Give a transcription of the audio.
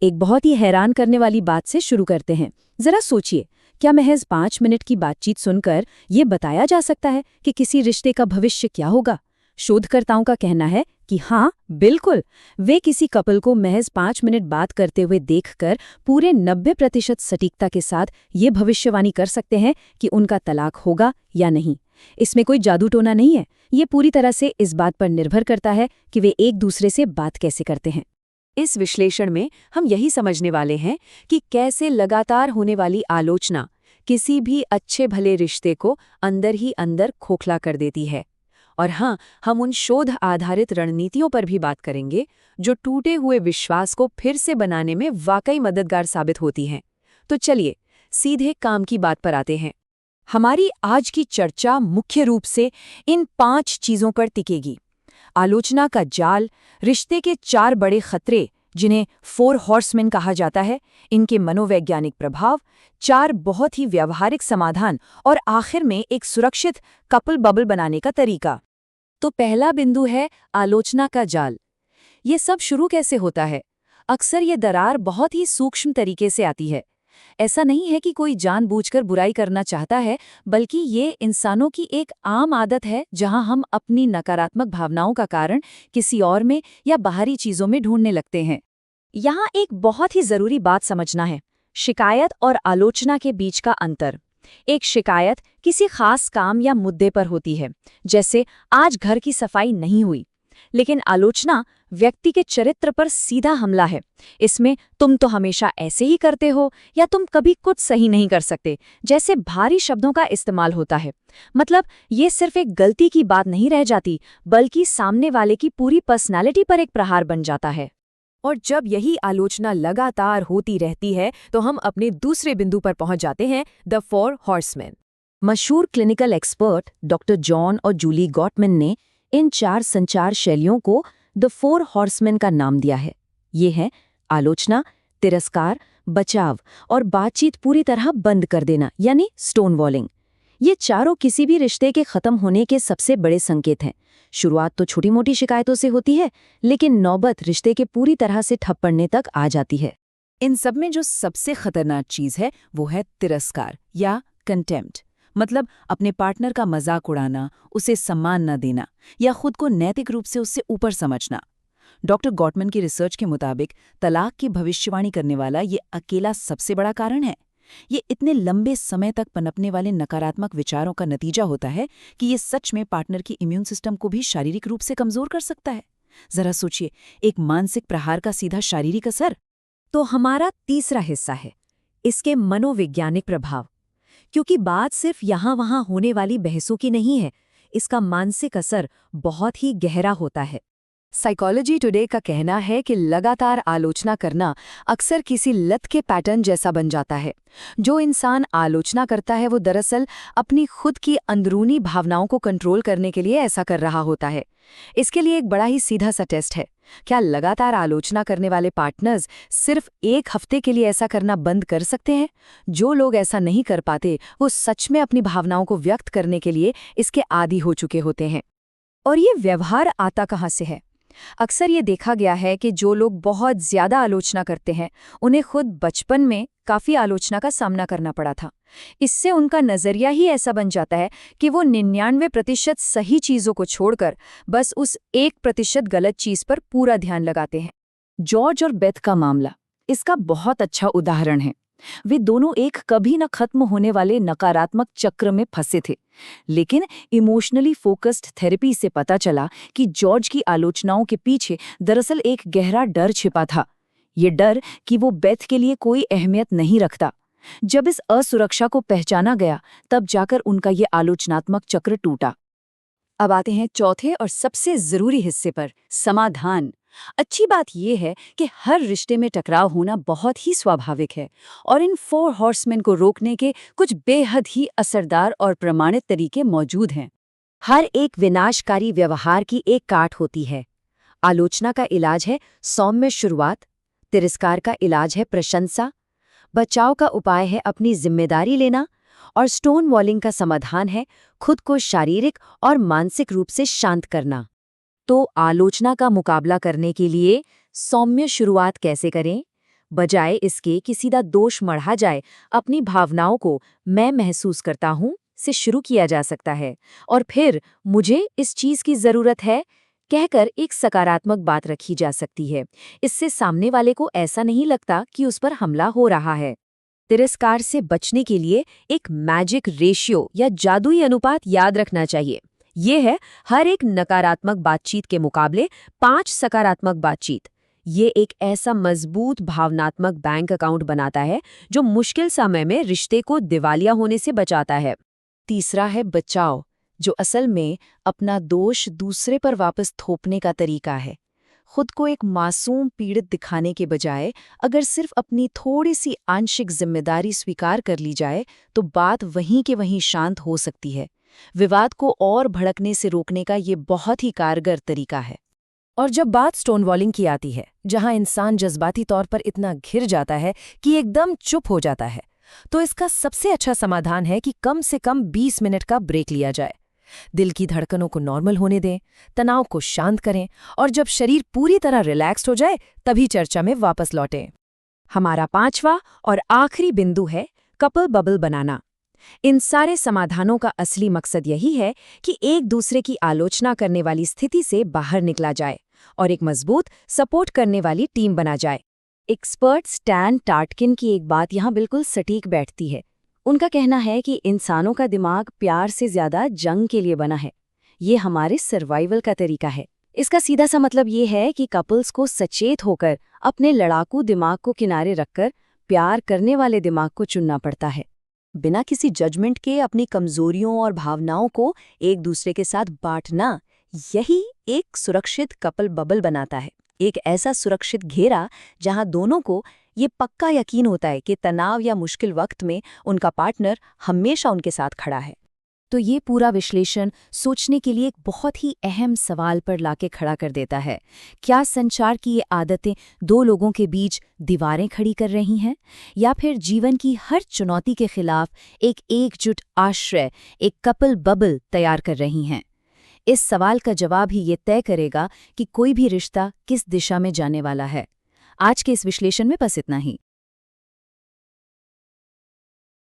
एक बहुत ही हैरान करने वाली बात से शुरू करते हैं। जरा सोचिए, क्या महज 5 मिनट की बातचीत सुनकर ये बताया जा सकता है कि किसी रिश्ते का भविष्य क्या होगा? शोधकर्ताओं का कहना है कि हाँ, बिल्कुल। वे किसी कपल को महज 5 मिनट बात करते हुए देखकर पूरे 90% सटीकता के साथ ये भविष्यवाणी कर सकते हैं कि उनका तलाक होगा या नहीं। इसमें कोई जादू टोना नहीं है, ये पूरी तरह से इस बात पर निर्भर करता है कि वे एक दूसरे से बात कैसे करते हैं। इस विश्लेषण में हम यही समझने वाले हैं कि कैसे लगातार होने वाली आलोचना किसी भी अच्छे भले रिश्ते को अंदर ही अंदर खोखला कर देती है। और हाँ, हम उन शोध आधारित रणनीतियों पर भी बात करेंगे जो टूटे हुए विश्वास को फिर से बनाने में वाकई मददगार साबित होती हैं। तो चलिए सीधे काम की बात पर आते हैं। हमारी आज की चर्चा मुख्य रूप से इन 5 चीजों पर टिकेगी। आलोचना का जाल, रिश्ते के 4 बड़े खतरे जिन्हें 4 हॉर्समैन कहा जाता है, इनके मनोवैज्ञानिक प्रभाव, 4 बहुत ही व्यावहारिक समाधान और आखिर में एक सुरक्षित कपल बबल बनाने का तरीका। तो पहला बिंदु है आलोचना का जाल। ये सब शुरू कैसे होता है? अक्सर ये दरार बहुत ही सूक्ष्म तरीके से आती है। ऐसा नहीं है कि कोई जानबूझकर बुराई करना चाहता है, बल्कि ये इंसानों की एक आम आदत है जहां हम अपनी नकारात्मक भावनाओं का कारण किसी और में या बाहरी चीजों में ढूंढने लगते हैं। यहाँ एक बहुत ही जरूरी बात समझना है, शिकायत और आलोचना के बीच का अंतर। एक शिकायत किसी खास काम या मुद्दे पर होती है, जैसे आज घर की सफाई नहीं हुई। लेकिन आलोचना व्यक्ति के चरित्र पर सीधा हमला है। इसमें तुम तो हमेशा ऐसे ही करते हो या तुम कभी कुछ सही नहीं कर सकते जैसे भारी शब्दों का इस्तेमाल होता है। मतलब ये सिर्फ एक गलती की बात नहीं रह जाती, बल्कि सामने वाले की पूरी पर्सनालिटी पर एक प्रहार बन जाता है। और जब यही आलोचना लगातार होती रहती है तो हम अपने दूसरे बिंदु पर पहुंच जाते हैं, द 4 हॉर्समैन। मशहूर क्लिनिकल एक्सपर्ट डॉक्टर जॉन और जूली गॉटमैन ने इन 4 संचार शैलियों को द 4 हॉर्समैन का नाम दिया है। ये है आलोचना, तिरस्कार, बचाव और बातचीत पूरी तरह बंद कर देना, यानी स्टोन वॉलिंग। ये चारों किसी भी रिश्ते के खत्म होने के सबसे बड़े संकेत हैं। शुरुआत तो छोटी मोटी शिकायतों से होती है, लेकिन नौबत रिश्ते के पूरी तरह से ठप पड़ने तक आ जाती है। इन सब में जो सबसे खतरनाक चीज है वो है तिरस्कार या कंटेम्प्ट। मतलब अपने पार्टनर का मजाक उड़ाना, उसे सम्मान न देना या खुद को नैतिक रूप से उससे ऊपर समझना। डॉक्टर गॉटमैन की रिसर्च के मुताबिक तलाक की भविष्यवाणी करने वाला ये अकेला सबसे बड़ा कारण है। ये इतने लंबे समय तक पनपने वाले नकारात्मक विचारों का नतीजा होता है कि ये सच में पार्टनर की इम्यून सिस्टम को भी शारीरिक रूप से कमजोर कर सकता है। जरा सोचिए, एक मानसिक प्रहार का सीधा शारीरिक असर। तो हमारा तीसरा हिस्सा है इसके मनोवैज्ञानिक प्रभाव। क्योंकि बात सिर्फ यहाँ-वहाँ होने वाली बहसों की नहीं है, इसका मानसिक असर बहुत ही गहरा होता है। साइकोलॉजी टुडे का कहना है कि लगातार आलोचना करना अक्सर किसी लत के पैटर्न जैसा बन जाता है। जो इंसान आलोचना करता है वो दरअसल अपनी खुद की अंदरूनी भावनाओं को कंट्रोल करने के लिए ऐसा कर रहा होता है। इसके लिए एक बड़ा ही सीधा सा टेस्ट है। क्या लगातार आलोचना करने वाले पार्टनर्स सिर्फ 1 हफ्ते के लिए ऐसा करना बंद कर सकते हैं? जो लोग ऐसा नहीं कर पाते वो सच में अपनी भावनाओं को व्यक्त करने के लिए इसके आदी हो चुके होते हैं। और ये व्यवहार आता कहाँ से है? अक्सर ये देखा गया है कि जो लोग बहुत ज्यादा आलोचना करते हैं उन्हें खुद बचपन में काफी आलोचना का सामना करना पड़ा था। इससे उनका नजरिया ही ऐसा बन जाता है कि वो 99% सही चीजों को छोड़कर बस उस 1% गलत चीज पर पूरा ध्यान लगाते हैं। जॉर्ज और बेथ का मामला इसका बहुत अच्छा उदाहरण है। वे दोनों एक कभी न खत्म होने वाले नकारात्मक चक्र में फंसे थे, लेकिन इमोशनली फोकस्ड थेरेपी से पता चला कि जॉर्ज की आलोचनाओं के पीछे दरअसल एक गहरा डर छिपा था। ये डर कि वो बेथ के लिए कोई अहमियत नहीं रखता। जब इस असुरक्षा को पहचाना गया, तब जाकर उनका ये आलोचनात्मक चक्र टूटा। अब आते हैं चौथे और सबसे जरूरी हिस्से पर, समाधान। अच्छी बात यह है कि हर रिश्ते में टकराव होना बहुत ही स्वाभाविक है और इन 4 हॉर्समैन को रोकने के कुछ बेहद ही असरदार और प्रमाणित तरीके मौजूद हैं। हर एक विनाशकारी व्यवहार की एक काट होती है। आलोचना का इलाज है सौम्य शुरुआत, तिरस्कार का इलाज है प्रशंसा, बचाव का उपाय है अपनी जिम्मेदारी लेना और स्टोन वॉलिंग का समाधान है खुद को शारीरिक और मानसिक रूप से शांत करना। तो आलोचना का मुकाबला करने के लिए सौम्य शुरुआत कैसे करें? बजाय इसके कि सीधा दोष मढ़ा जाए, अपनी भावनाओं को मैं महसूस करता हूँ से शुरू किया जा सकता है, और फिर मुझे इस चीज की जरूरत है कहकर एक सकारात्मक बात रखी जा सकती है। इससे सामने वाले को ऐसा नहीं लगता कि उस पर हमला हो रहा है। तिरस्कार से बचने के लिए एक मैजिक रेशियो या जादुई अनुपात याद रखना चाहिए। ये है हर एक नकारात्मक बातचीत के मुकाबले 5 सकारात्मक बातचीत। ये एक ऐसा मजबूत भावनात्मक बैंक अकाउंट बनाता है जो मुश्किल समय में रिश्ते को दिवालिया होने से बचाता है। तीसरा है बचाव, जो असल में अपना दोष दूसरे पर वापस थोपने का तरीका है। खुद को एक मासूम पीड़ित दिखाने के बजाय अगर सिर्फ अपनी थोड़ी सी आंशिक जिम्मेदारी स्वीकार कर ली जाए तो बात वहीं के वहीं शांत हो सकती है। विवाद को और भड़कने से रोकने का ये बहुत ही कारगर तरीका है। और जब बात स्टोनवॉलिंग की आती है, जहां इंसान जज्बाती तौर पर इतना घिर जाता है कि एकदम चुप हो जाता है, तो इसका सबसे अच्छा समाधान है कि कम से कम 20 मिनट का ब्रेक लिया जाए। दिल की धड़कनों को नॉर्मल होने दें, तनाव को शांत करें, और जब शरीर पूरी तरह रिलैक्स्ड हो जाए तभी चर्चा में वापस लौटें। हमारा 5वां और आखिरी बिंदु है कपल बबल बनाना। इन सारे समाधानों का असली मकसद यही है कि एक दूसरे की आलोचना करने वाली स्थिति से बाहर निकला जाए और एक मजबूत सपोर्ट करने वाली टीम बना जाए। एक्सपर्ट स्टैन टार्टकिन की एक बात यहाँ बिल्कुल सटीक बैठती है। उनका कहना है कि इंसानों का दिमाग प्यार से ज्यादा जंग के लिए बना है। ये हमारे सर्वाइवल का तरीका है। इसका सीधा सा मतलब ये है कि कपल्स को सचेत होकर अपने लड़ाकू दिमाग को किनारे रखकर प्यार करने वाले दिमाग को चुनना पड़ता है। बिना किसी जजमेंट के अपनी कमजोरियों और भावनाओं को एक दूसरे के साथ बांटना, यही एक सुरक्षित कपल बबल बनाता है। एक ऐसा सुरक्षित घेरा जहां दोनों को ये पक्का यकीन होता है कि तनाव या मुश्किल वक्त में उनका पार्टनर हमेशा उनके साथ खड़ा है। तो ये पूरा विश्लेषण सोचने के लिए एक बहुत ही अहम सवाल पर लाके खड़ा कर देता है। क्या संचार की ये आदतें दो लोगों के बीच दीवारें खड़ी कर रही हैं, या फिर जीवन की हर चुनौती के खिलाफ एक एकजुट आश्रय, एक कपल बबल तैयार कर रही हैं? इस सवाल का जवाब ही ये तय करेगा कि कोई भी रिश्ता किस दिशा में जाने वाला है। आज के इस विश्लेषण में बस इतना ही।